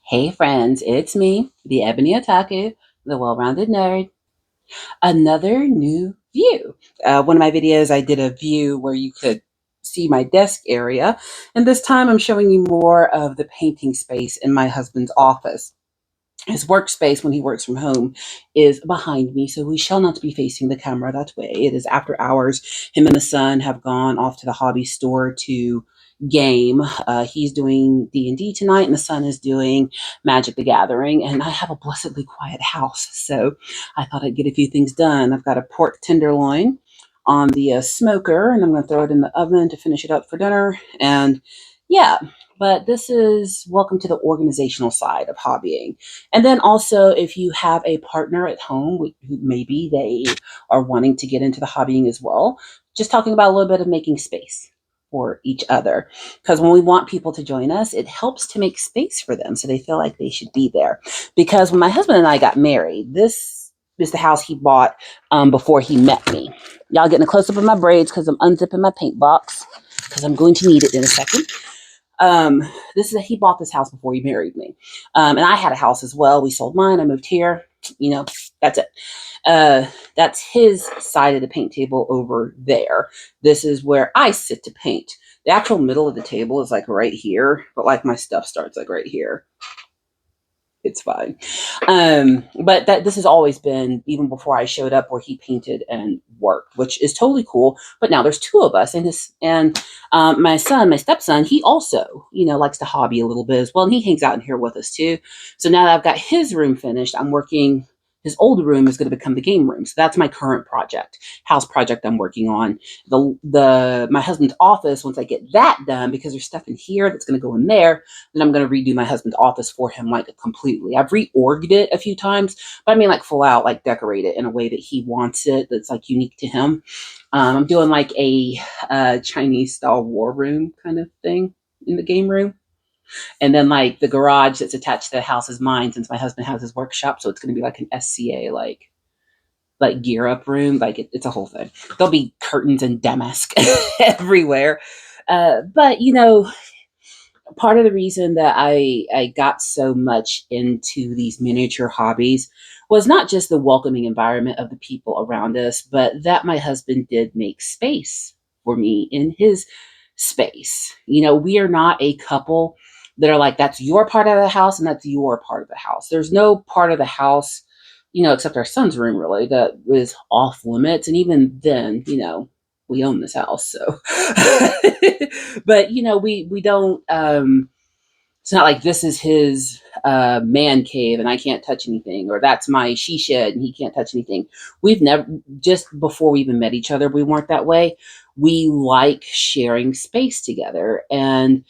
Hey friends, it's me, the Ebony Otaku, the well-rounded nerd. Another new view. One of my videos, I did a view where you could see my desk area, and this time I'm showing you more of the painting space in my husband's office. His workspace, when he works from home, is behind me, so we shall not be facing the camera that way. It is after hours. Him and the son have gone off to the hobby store to game. He's doing D&D tonight, and the son is doing Magic the Gathering, and I have a blessedly quiet house, so I thought I'd get a few things done. I've got a pork tenderloin on the smoker, and I'm going to throw it in the oven to finish it up for dinner, and yeah. But this is welcome to the organizational side of hobbying. And then also, if you have a partner at home who maybe they are wanting to get into the hobbying as well, just talking about a little bit of making space for each other. Because when we want people to join us, it helps to make space for them so they feel like they should be there. Because when my husband and I got married, this is the house he bought before he met me. Y'all getting a close up of my braids because I'm unzipping my paint box because I'm going to need it in a second. Um, he bought this house before he married me, and I had a house as well. We sold mine. I moved here. You know, that's it. That's his side of the paint table over there. This is where I sit to paint. The actual middle of the table is like right here, but like my stuff starts like right here. It's fine. But that this has always been, even before I showed up, where he painted and worked, which is totally cool. But now there's two of us, and my son, my stepson, he also likes to hobby a little bit as well, and he hangs out in here with us too. So now that I've got his room finished, I'm working. His old room is going to become the game room. So that's my current house project I'm working on. The my husband's office, once I get that done, because there's stuff in here that's going to go in there, then I'm going to redo my husband's office for him like completely. I've reorged it a few times, but I mean like full out, like decorate it in a way that he wants it, that's like unique to him. I'm doing like a Chinese style war room kind of thing in the game room. And then like the garage that's attached to the house is mine since my husband has his workshop. So it's going to be like an SCA, like gear up room. Like it's a whole thing. There'll be curtains and damask everywhere. But part of the reason that I got so much into these miniature hobbies was not just the welcoming environment of the people around us, but that my husband did make space for me in his space. We are not a couple that are like, that's your part of the house and that's your part of the house. There's no part of the house, except our son's room really, that was off limits. And even then, we own this house, so but we don't it's not like this is his man cave and I can't touch anything, or that's my she shed and he can't touch anything. We've never, just before we even met each other, we weren't that way. We like sharing space together, and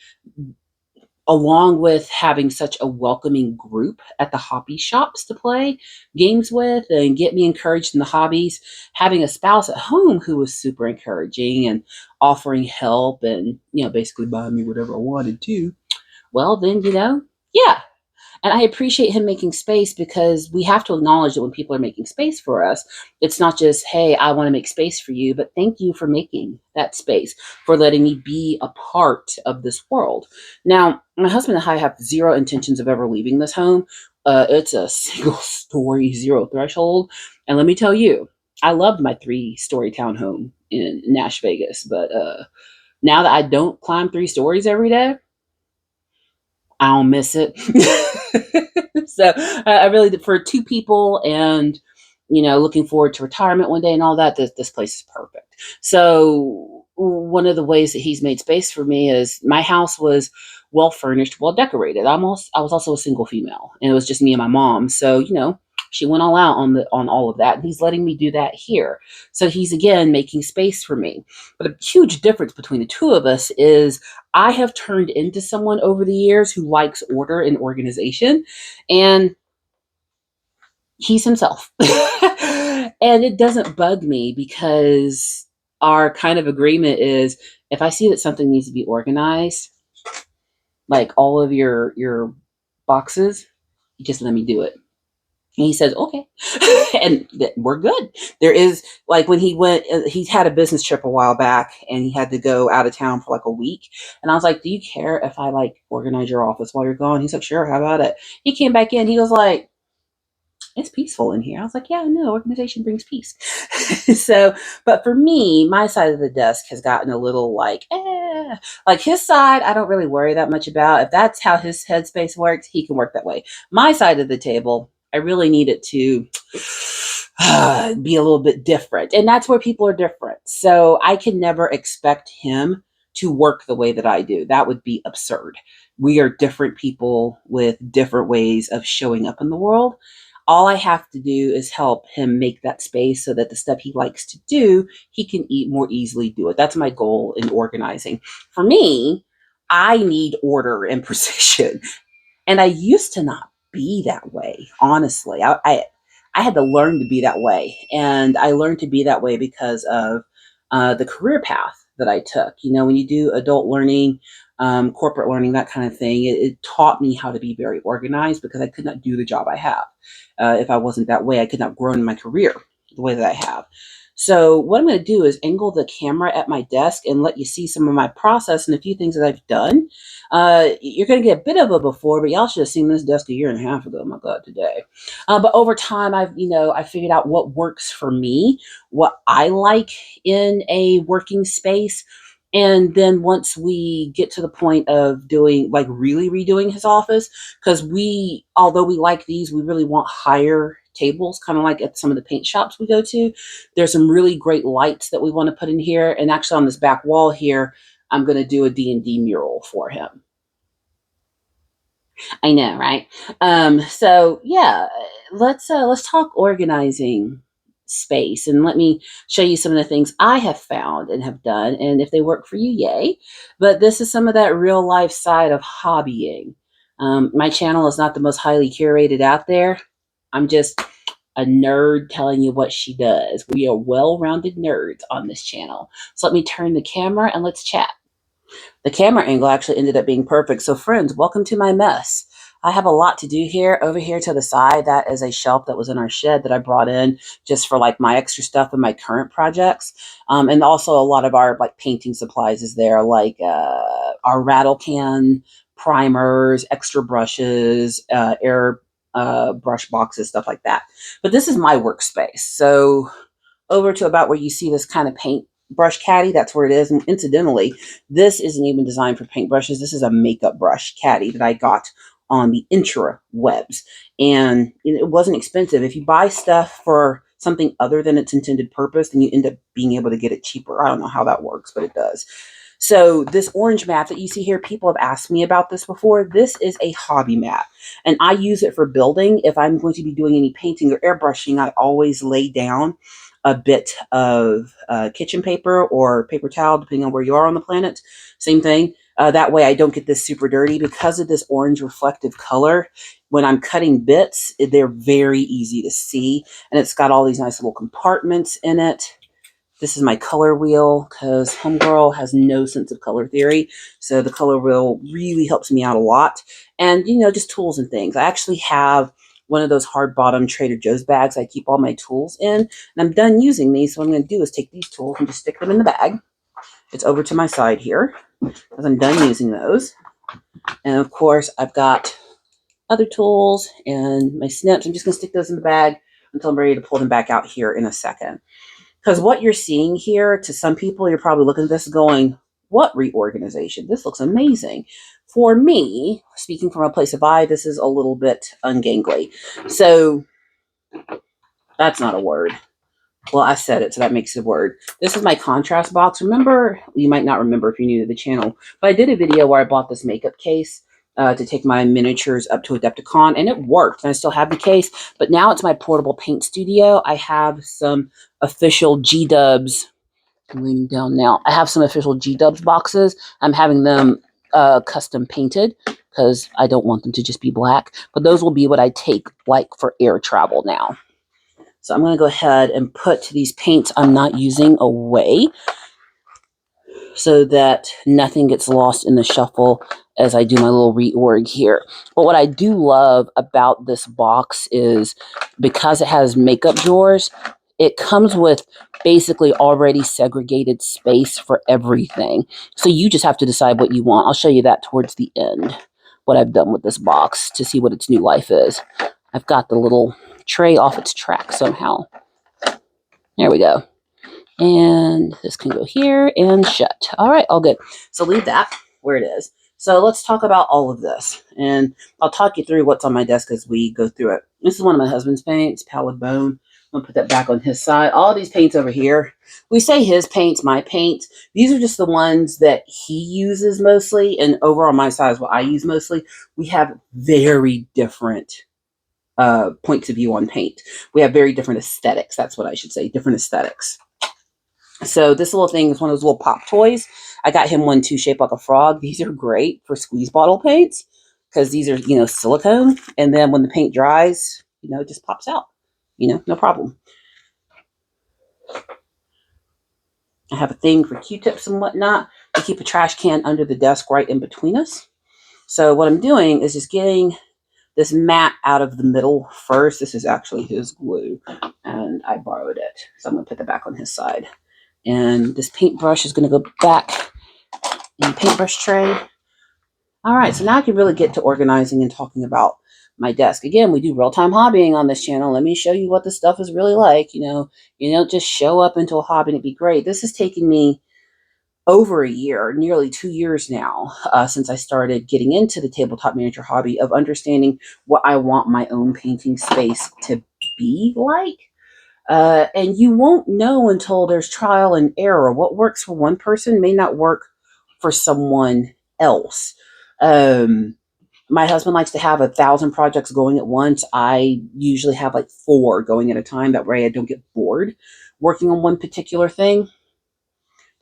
along with having such a welcoming group at the hobby shops to play games with and get me encouraged in the hobbies, having a spouse at home who was super encouraging and offering help and basically buying me whatever I wanted to, well then, yeah. And I appreciate him making space, because we have to acknowledge that when people are making space for us, it's not just, hey, I want to make space for you, but thank you for making that space, for letting me be a part of this world. Now, my husband and I have zero intentions of ever leaving this home. It's a single story, zero threshold. And let me tell you, I loved my 3-story townhome in Nash Vegas, but now that I don't climb 3 stories every day, I don't miss it. So I really did, for two people, and looking forward to retirement one day and all that. This place is perfect. So one of the ways that he's made space for me is my house was well furnished, well decorated. I was also a single female, and it was just me and my mom. So she went all out on all of that, and he's letting me do that here. So he's again making space for me. But a huge difference between the two of us is I have turned into someone over the years who likes order and organization, and he's himself. And it doesn't bug me, because our kind of agreement is, if I see that something needs to be organized, like all of your boxes, you just let me do it. And he says, okay. And we're good. There is, like, when he went, he had a business trip a while back and he had to go out of town for like a week. And I was like, do you care if I like organize your office while you're gone? He's like, sure, how about it? He came back in, he was like, it's peaceful in here. I was like, yeah, no, organization brings peace. So, but for me, my side of the desk has gotten a little like his side, I don't really worry that much about. If that's how his headspace works, he can work that way. My side of the table, I really need it to be a little bit different. And that's where people are different. So I can never expect him to work the way that I do. That would be absurd. We are different people with different ways of showing up in the world. All I have to do is help him make that space so that the stuff he likes to do, he can more easily do it. That's my goal in organizing. For me, I need order and precision. And I used to not be that way, honestly. I had to learn to be that way. And I learned to be that way because of the career path that I took. You know, when you do adult learning, corporate learning, that kind of thing, it taught me how to be very organized because I could not do the job I have. If I wasn't that way, I could not grow in my career the way that I have. So what I'm going to do is angle the camera at my desk and let you see some of my process and a few things that I've done. You're going to get a bit of a before, but y'all should have seen this desk a year and a half ago. Oh my God, today. But over time, I figured out what works for me, what I like in a working space. And then once we get to the point of doing, like, really redoing his office, because although we like these, we really want higher tables, kind of like at some of the paint shops we go to. There's some really great lights that we want to put in here. And actually on this back wall here, I'm going to do a D&D mural for him. I know, right? So yeah, let's talk organizing space, and let me show you some of the things I have found and have done, and if they work for you, yay. But this is some of that real life side of hobbying. My channel is not the most highly curated out there. I'm just a nerd telling you what she does. We are well-rounded nerds on this channel. So let me turn the camera and let's chat. The camera angle actually ended up being perfect. So friends, welcome to my mess. I have a lot to do here. Over here to the side, that is a shelf that was in our shed that I brought in just for like my extra stuff and my current projects. And also a lot of our like painting supplies is there, like our rattle can, primers, extra brushes, air brush boxes, stuff like that. But this is my workspace. So over to about where you see this kind of paint brush caddy, that's where it is. And incidentally, this isn't even designed for paintbrushes. This is a makeup brush caddy that I got on the intrawebs. And it wasn't expensive. If you buy stuff for something other than its intended purpose, then you end up being able to get it cheaper. I don't know how that works, but it does. So this orange mat that you see here, people have asked me about this before. This is a hobby mat, and I use it for building. If I'm going to be doing any painting or airbrushing, I always lay down a bit of kitchen paper or paper towel, depending on where you are on the planet. Same thing. That way I don't get this super dirty. Because of this orange reflective color, when I'm cutting bits, they're very easy to see. And it's got all these nice little compartments in it. This is my color wheel because homegirl has no sense of color theory. So the color wheel really helps me out a lot. And, just tools and things. I actually have one of those hard bottom Trader Joe's bags I keep all my tools in. And I'm done using these. So what I'm going to do is take these tools and just stick them in the bag. It's over to my side here because I'm done using those. And of course, I've got other tools and my snips. I'm just going to stick those in the bag until I'm ready to pull them back out here in a second. Because what you're seeing here, to some people, you're probably looking at this going, what reorganization? This looks amazing. For me, speaking from a place of I, this is a little bit ungangly. So that's not a word. Well, I said it, so that makes it a word. This is my contrast box. Remember, you might not remember if you're new to the channel, but I did a video where I bought this makeup case to take my miniatures up to Adepticon, and it worked. And I still have the case, but now it's my portable paint studio. I have some official G-Dubs. I'm leaning down now. I have some official G-Dubs boxes. I'm having them custom painted because I don't want them to just be black. But those will be what I take like for air travel now. So I'm going to go ahead and put these paints I'm not using away. so that nothing gets lost in the shuffle as I do my little reorg here. But what I do love about this box is because it has makeup drawers, it comes with basically already segregated space for everything. So you just have to decide what you want. I'll show you that towards the end, what I've done with this box to see what its new life is. I've got the little tray off its track somehow. There we go. And this can go here and shut. All right, all good. So leave that where it is. So let's talk about all of this. And I'll talk you through what's on my desk as we go through it. This is one of my husband's paints, Pallid Bone. I'm going to put that back on his side. All these paints over here, we say his paints, my paints. These are just the ones that he uses mostly. And over on my side is what I use mostly. We have very different points of view on paint. We have very different aesthetics. That's what I should say, different aesthetics. So this little thing is one of those little pop toys. I got him one too, shaped like a frog. These are great for squeeze bottle paints because these are, silicone. And then when the paint dries, it just pops out. No problem. I have a thing for Q-tips and whatnot. We keep a trash can under the desk right in between us. So what I'm doing is just getting this mat out of the middle first. This is actually his glue, and I borrowed it. So I'm going to put that back on his side. And this paintbrush is going to go back in the paintbrush tray. All right, so now I can really get to organizing and talking about my desk. Again, we do real-time hobbying on this channel. Let me show you what this stuff is really like. You don't just show up into a hobby and it'd be great. This has taken me over a year, nearly 2 years now, since I started getting into the tabletop manager hobby of understanding what I want my own painting space to be like. And you won't know until there's trial and error. What works for one person may not work for someone else. My husband likes to have 1,000 projects going at once. I usually have like 4 going at a time. That way I don't get bored working on one particular thing.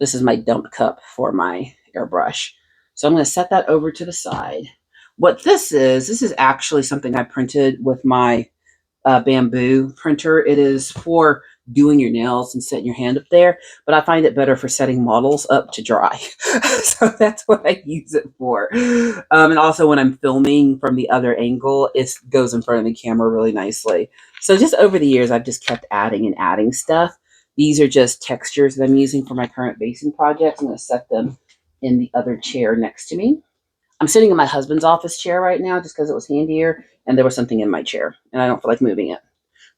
This is my dump cup for my airbrush. So I'm going to set that over to the side. What this is actually something I printed with my bamboo printer. It is for doing your nails and setting your hand up there, but I find it better for setting models up to dry. So that's what I use it for. And also when I'm filming from the other angle, it goes in front of the camera really nicely. So just over the years, I've just kept adding and adding stuff. These are just textures that I'm using for my current basing projects. I'm going to set them in the other chair next to me. I'm sitting in my husband's office chair right now just because it was handier, and there was something in my chair, and I don't feel like moving it.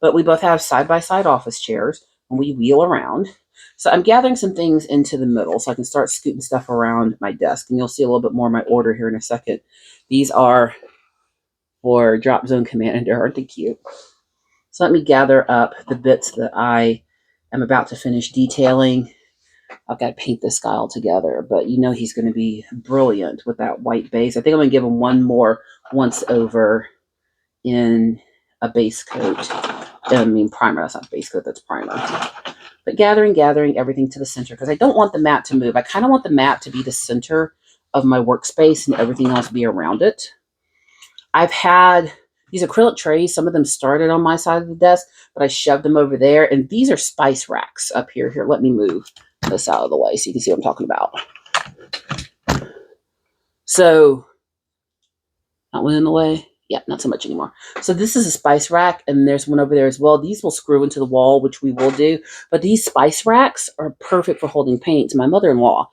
But we both have side-by-side office chairs, and we wheel around. So I'm gathering some things into the middle so I can start scooting stuff around my desk, and you'll see a little bit more of my order here in a second. These are for Drop Zone Commander. Aren't they cute? So let me gather up the bits that I am about to finish detailing. I've got to paint this guy all together, but he's going to be brilliant with that white base. I think I'm going to give him one more once over in a base coat. Primer. That's not base coat, that's primer. But gathering everything to the center because I don't want the mat to move. I kind of want the mat to be the center of my workspace and everything else be around it. I've had these acrylic trays. Some of them started on my side of the desk, but I shoved them over there. And these are spice racks up here. Here, let me move this out of the way so you can see what I'm talking about. So, not one in the way. Yeah, not so much anymore. So this is a spice rack, and there's one over there as well. These will screw into the wall, which we will do. But these spice racks are perfect for holding paint. My mother-in-law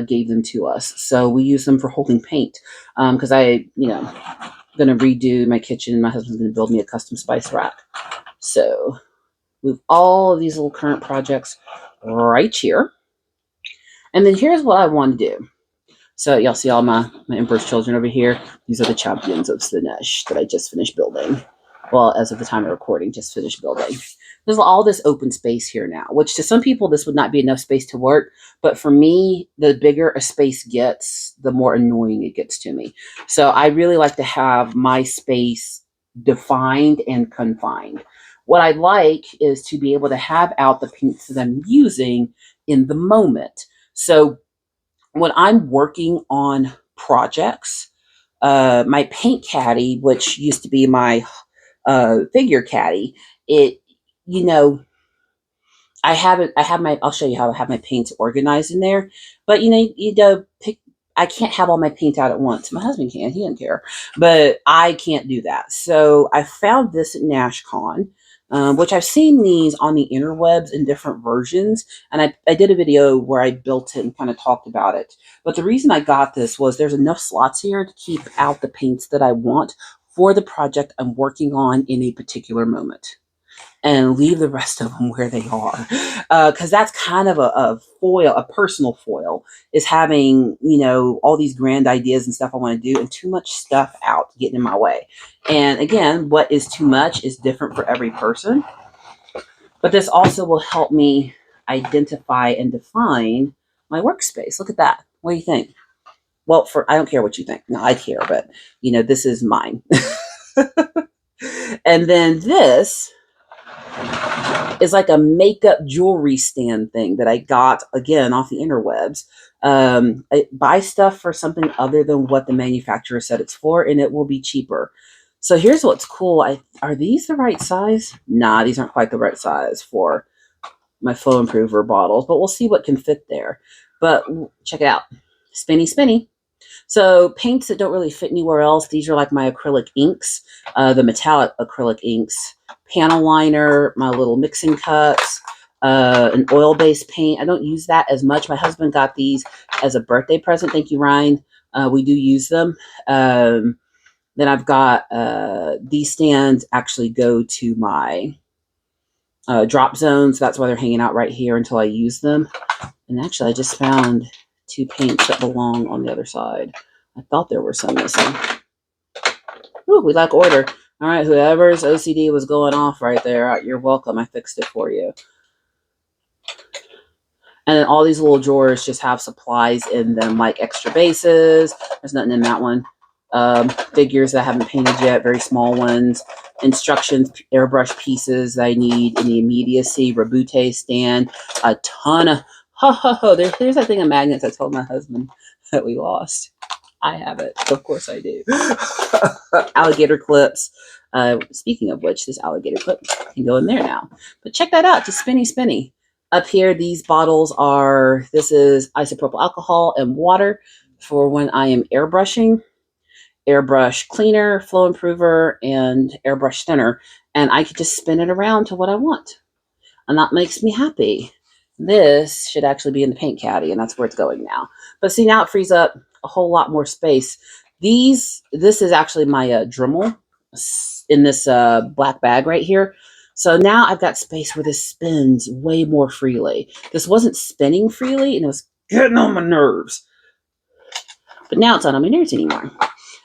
gave them to us. So we use them for holding paint. Because I'm going to redo my kitchen, and my husband's going to build me a custom spice rack. So move all of these little current projects right here. And then here's what I want to do. So y'all see all my Emperor's Children over here. These are the champions of Slaanesh that I just finished building. Well, as of the time of recording, just finished building. There's all this open space here now, which to some people, this would not be enough space to work. But for me, the bigger a space gets, the more annoying it gets to me. So I really like to have my space defined and confined. What I like is to be able to have out the paints that I'm using in the moment. So when I'm working on projects, my paint caddy, which used to be my figure caddy, I'll show you how I have my paints organized in there. But you know, I can't have all my paint out at once. My husband can, he doesn't care. But I can't do that. So I found this at NashCon, which I've seen these on the interwebs in different versions. And I did a video where I built it and kind of talked about it. But the reason I got this was there's enough slots here to keep out the paints that I want for the project I'm working on in a particular moment, and leave the rest of them where they are. Because that's kind of a foil, a personal foil, is having, all these grand ideas and stuff I want to do and too much stuff out getting in my way. And again, what is too much is different for every person. But this also will help me identify and define my workspace. Look at that. What do you think? Well, I don't care what you think. No, I care, but this is mine. And then this is like a makeup jewelry stand thing that I got again off the interwebs. I buy stuff for something other than what the manufacturer said it's for, and it will be cheaper. So here's what's cool. Are these the right size? Nah, these aren't quite the right size for my Flow Improver bottles, but we'll see what can fit there. But check it out. Spinny, spinny. So paints that don't really fit anywhere else. These are like my acrylic inks, the metallic acrylic inks, panel liner, my little mixing cups, an oil-based paint. I don't use that as much. My husband got these as a birthday present. Thank you, Ryan. We do use them. Then I've got these stands actually go to my drop zones. That's why they're hanging out right here until I use them. And actually, I just found 2 paints that belong on the other side. I thought there were some missing. Ooh, we like order. All right, whoever's OCD was going off right there, you're welcome. I fixed it for you. And then all these little drawers just have supplies in them, like extra bases. There's nothing in that one. Figures that I haven't painted yet, very small ones. Instructions, airbrush pieces that I need in the immediacy. Rabute stand, a ton of... There's that thing of magnets I told my husband that we lost. I have it. Of course I do. Alligator clips. Speaking of which, this alligator clip can go in there now. But check that out. Just spinny, spinny. Up here, these bottles are... This is isopropyl alcohol and water for when I am airbrushing. Airbrush cleaner, flow improver, and airbrush thinner. And I could just spin it around to what I want. And that makes me happy. This should actually be in the paint caddy, and that's where it's going now. But see, now it frees up a whole lot more space. This is actually my Dremel in this black bag right here. So now I've got space where this spins way more freely. This wasn't spinning freely, and it was getting on my nerves. But now it's not on my nerves anymore.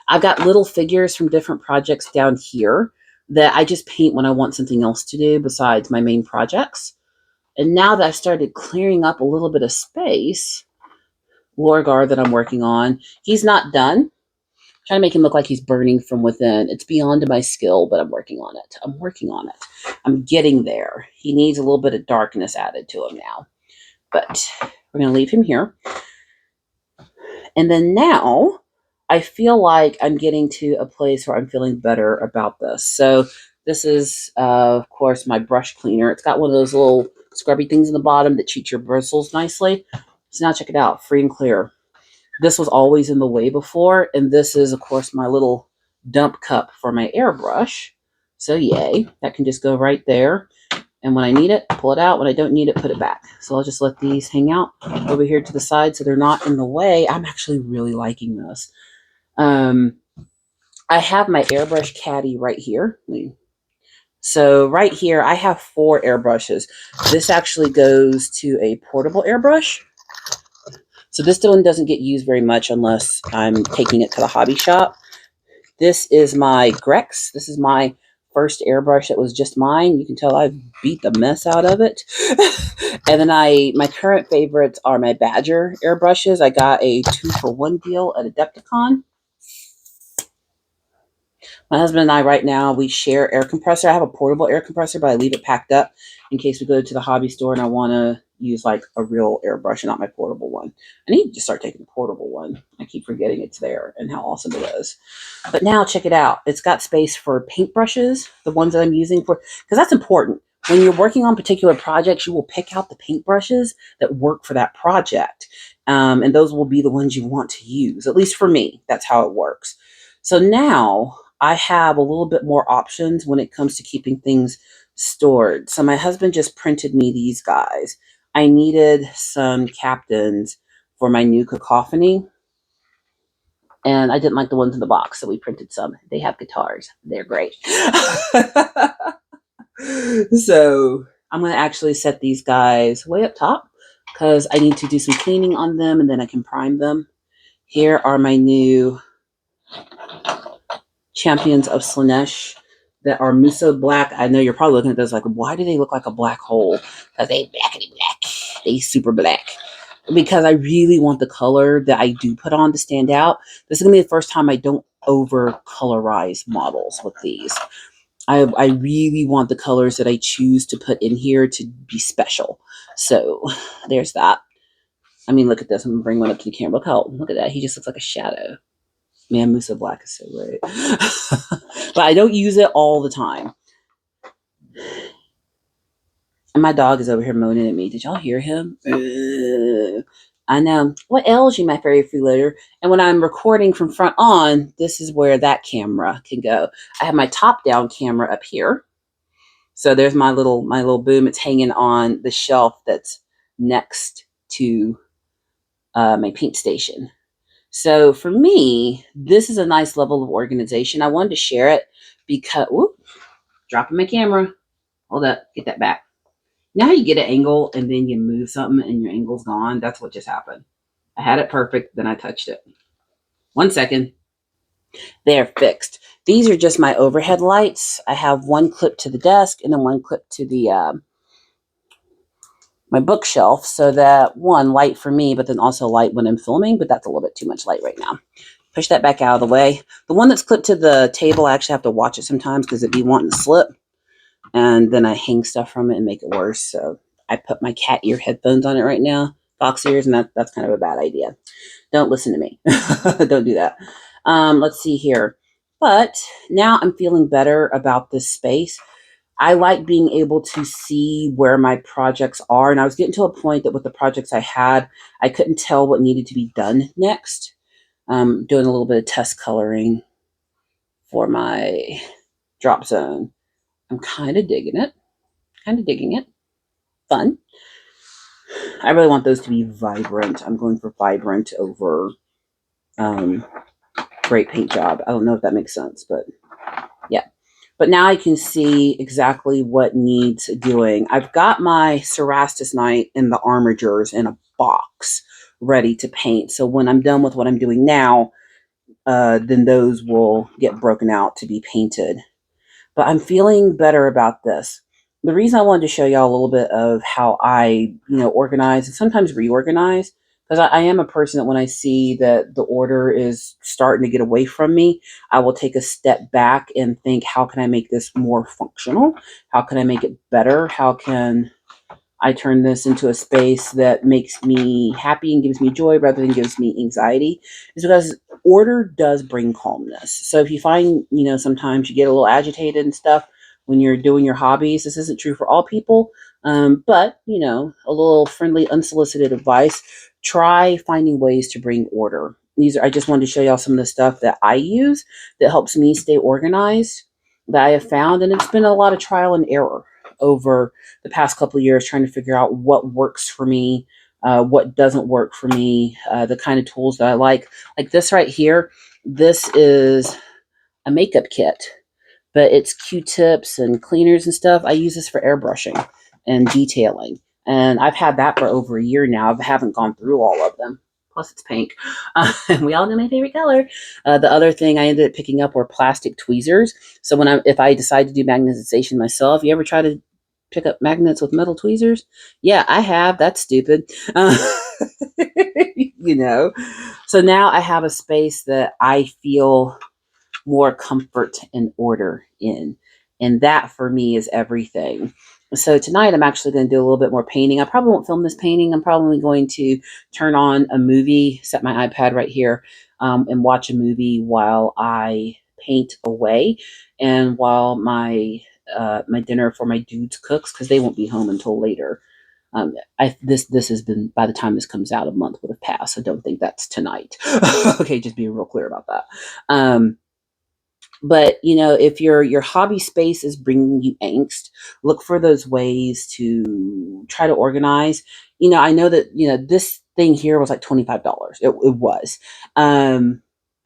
I've got little figures from different projects down here that I just paint when I want something else to do besides my main projects. And now that I've started clearing up a little bit of space, Lorgar that I'm working on, he's not done. I'm trying to make him look like he's burning from within. It's beyond my skill, but I'm working on it. I'm getting there. He needs a little bit of darkness added to him now. But we're going to leave him here. And then now I feel like I'm getting to a place where I'm feeling better about this. So this is, of course, my brush cleaner. It's got one of those little scrubby things in the bottom that treat your bristles nicely. So now check it out, free and clear. This was always in the way before, and this is, of course, my little dump cup for my airbrush. So yay, that can just go right there. And when I need it, pull it out. When I don't need it, put it back. So I'll just let these hang out over here to the side so they're not in the way. I'm actually really liking this. I have my airbrush caddy right here. So right here, I have 4 airbrushes. This actually goes to a portable airbrush. So this one doesn't get used very much unless I'm taking it to the hobby shop. This is my Grex. This is my first airbrush that was just mine. You can tell I've beat the mess out of it. And then my current favorites are my Badger airbrushes. I got a 2-for-1 deal at Adepticon. My husband and I right now, we share air compressor. I have a portable air compressor, but I leave it packed up in case we go to the hobby store and I want to use like a real airbrush and not my portable one. I need to start taking the portable one. I keep forgetting it's there and how awesome it is. But now check it out. It's got space for paintbrushes, the ones that I'm using for, because that's important. when you're working on particular projects, you will pick out the paintbrushes that work for that project. And those will be the ones you want to use. At least for me, that's how it works. So now I have a little bit more options when it comes to keeping things stored. So my husband just printed me these guys. I needed some captains for my new cacophony, and I didn't like the ones in the box, so we printed some. They have guitars. They're great. So I'm going to actually set these guys way up top because I need to do some cleaning on them and then I can prime them. Here are my new Champions of Slaanesh that are Muso black. I know you're probably looking at those like, why do they look like a black hole? Because they blackity black. They super black. Because I really want the color that I do put on to stand out. This is going to be the first time I don't over colorize models with these. I really want the colors that I choose to put in here to be special. So there's that. I mean, look at this. I'm going to bring one up to the camera. Look at that. He just looks like a shadow. Man, Muso Black is so great. But I don't use it all the time. And my dog is over here moaning at me. Did y'all hear him? I know. What ails you, my fairy freeloader? And when I'm recording from front on, this is where that camera can go. I have my top-down camera up here. So there's my little boom. It's hanging on the shelf that's next to my paint station. So for me, this is a nice level of organization. I wanted to share it because, dropping my camera. Hold up, get that back. Now how you get an angle and then you move something and your angle's gone? That's what just happened. I had it perfect, then I touched it. 1 second. They're fixed. These are just my overhead lights. I have one clip to the desk and then one clip to the my bookshelf, so that one, light for me, but then also light when I'm filming, but that's a little bit too much light right now. Push that back out of the way. The one that's clipped to the table, I actually have to watch it sometimes because it'd be wanting to slip. And then I hang stuff from it and make it worse. So I put my cat ear headphones on it right now, fox ears, and that's kind of a bad idea. Don't listen to me. Don't do that. Let's see here. But now I'm feeling better about this space. I like being able to see where my projects are. And I was getting to a point that with the projects I had, I couldn't tell what needed to be done next. Doing a little bit of test coloring for my drop zone. I'm kind of digging it. Fun. I really want those to be vibrant. I'm going for vibrant over great paint job. I don't know if that makes sense, but yeah. But now I can see exactly what needs doing. I've got my Cerastus Knight and the Armigers in a box ready to paint. So when I'm done with what I'm doing now, then those will get broken out to be painted. But I'm feeling better about this. The reason I wanted to show y'all a little bit of how I, organize and sometimes reorganize, because I am a person that when I see that the order is starting to get away from me, I will take a step back and think, how can I make this more functional? How can I make it better? How can I turn this into a space that makes me happy and gives me joy rather than gives me anxiety? Is because order does bring calmness. So if you find, sometimes you get a little agitated and stuff when you're doing your hobbies, this isn't true for all people. But, a little friendly, unsolicited advice, try finding ways to bring order. I just wanted to show y'all some of the stuff that I use that helps me stay organized that I have found. And it's been a lot of trial and error over the past couple of years, trying to figure out what works for me, what doesn't work for me, the kind of tools that I like. Like this right here, this is a makeup kit, but it's Q-tips and cleaners and stuff. I use this for airbrushing and detailing. And I've had that for over a year now. I haven't gone through all of them. Plus it's pink. And we all know my favorite color. The other thing I ended up picking up were plastic tweezers. So if I decide to do magnetization myself, you ever try to pick up magnets with metal tweezers? Yeah, I have. That's stupid. So now I have a space that I feel more comfort and order in. And that for me is everything. So tonight I'm actually going to do a little bit more painting. I probably won't film this painting. I'm probably going to turn on a movie, set my iPad right here, and watch a movie while I paint away and while my my dinner for my dudes cooks because they won't be home until later. This has been, by the time this comes out, a month would have passed, so don't think that's tonight. Okay, just being real clear about that. But if your hobby space is bringing you angst, look for those ways to try to organize. I know that this thing here was like $25. It was.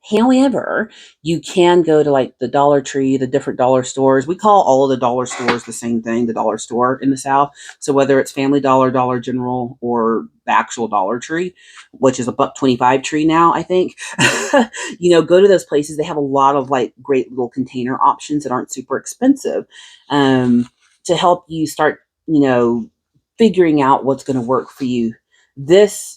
However, you can go to like the Dollar Tree, the different dollar stores. We call all of the dollar stores the same thing, the dollar store in the South. So whether it's Family Dollar, Dollar General, or the actual Dollar Tree, which is a $1.25 tree now, I think. Go to those places. They have a lot of like great little container options that aren't super expensive, to help you start, figuring out what's going to work for you.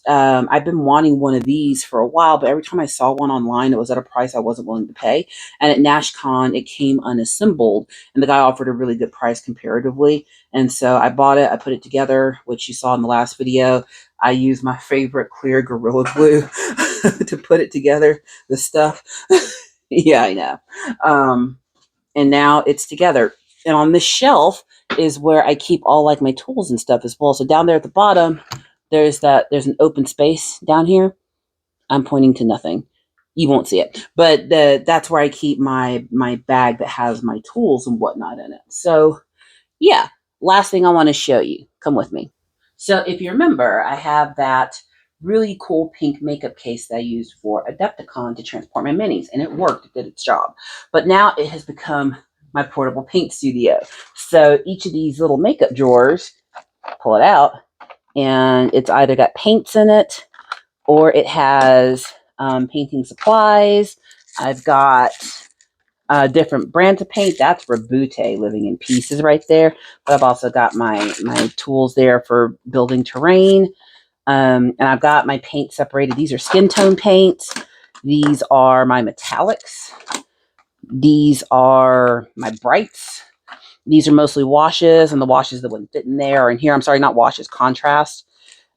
I've been wanting one of these for a while, but every time I saw one online, it was at a price I wasn't willing to pay. And at NashCon, it came unassembled, and the guy offered a really good price comparatively. And so I bought it. I put it together, which you saw in the last video. I used my favorite clear Gorilla Glue to put it together, the stuff. Yeah, I know. And now it's together. And on this shelf is where I keep all like my tools and stuff as well. So down there at the bottom, there's an open space down here. I'm pointing to nothing. You won't see it, but that's where I keep my bag that has my tools and whatnot in it. So yeah, last thing I want to show you. Come with me. So if you remember, I have that really cool pink makeup case that I used for Adepticon to transport my minis, and it worked. It did its job. But now it has become my portable paint studio. So each of these little makeup drawers, pull it out, and it's either got paints in it or it has painting supplies. I've got different brands of paint. That's Rabute living in pieces right there. But I've also got my tools there for building terrain. And I've got my paint separated. These are skin tone paints. These are my metallics. These are my brights. These are mostly washes, and the washes that wouldn't fit in there are in here. I'm sorry, not washes, contrast.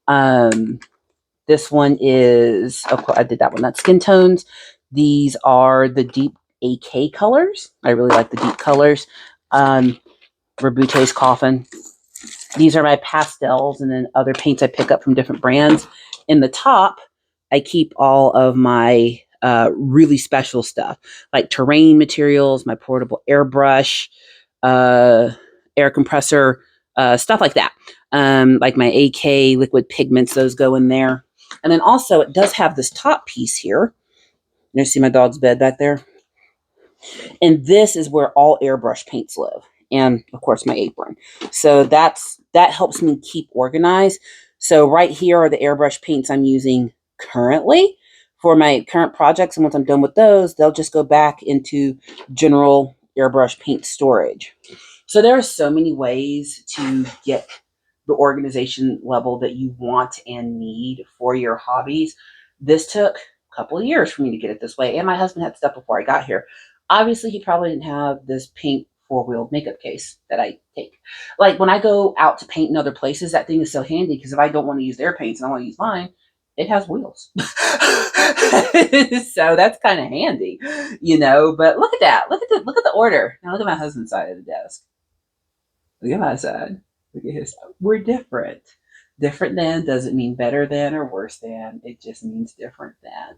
This one is, of course, I did that one. That's skin tones. These are the deep AK colors. I really like the deep colors. Rabute's Coffin. These are my pastels, and then other paints I pick up from different brands. In the top, I keep all of my really special stuff, like terrain materials, my portable airbrush, air compressor, stuff like that. Like my AK liquid pigments, those go in there. And then also it does have this top piece here. You see my dog's bed back there? And this is where all airbrush paints live. And of course my apron. So that helps me keep organized. So right here are the airbrush paints I'm using currently for my current projects. And once I'm done with those, they'll just go back into general airbrush paint storage. So there are so many ways to get the organization level that you want and need for your hobbies. This took a couple of years for me to get it this way. And my husband had stuff before I got here. Obviously, he probably didn't have this pink four-wheeled makeup case that I take. Like when I go out to paint in other places, that thing is so handy because if I don't want to use their paints and I want to use mine, it has wheels. So that's kind of handy, but look at that. Look at the order. Now look at my husband's side of the desk. Look at my side. Look at his side. We're different. Different than doesn't mean better than or worse than. It just means different than.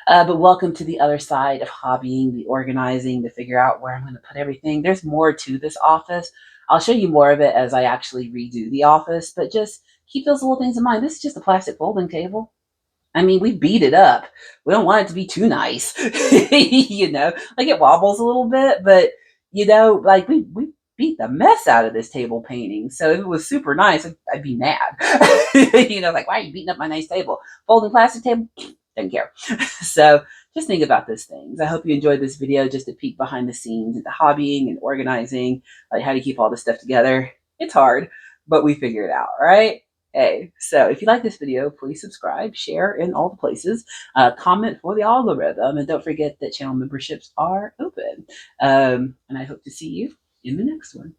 But welcome to the other side of hobbying, the organizing, to figure out where I'm going to put everything. There's more to this office. I'll show you more of it as I actually redo the office, but just keep those little things in mind. This is just a plastic folding table. I mean, we beat it up. We don't want it to be too nice. Like it wobbles a little bit, but like we beat the mess out of this table painting. So if it was super nice, I'd be mad. Like, why are you beating up my nice table? Folding plastic table? Don't care. So just think about those things. I hope you enjoyed this video, just a peek behind the scenes into hobbying and organizing, like how to keep all this stuff together. It's hard, but we figure it out, right? Hey, so if you like this video, please subscribe, share in all the places, comment for the algorithm, and don't forget that channel memberships are open. And I hope to see you in the next one.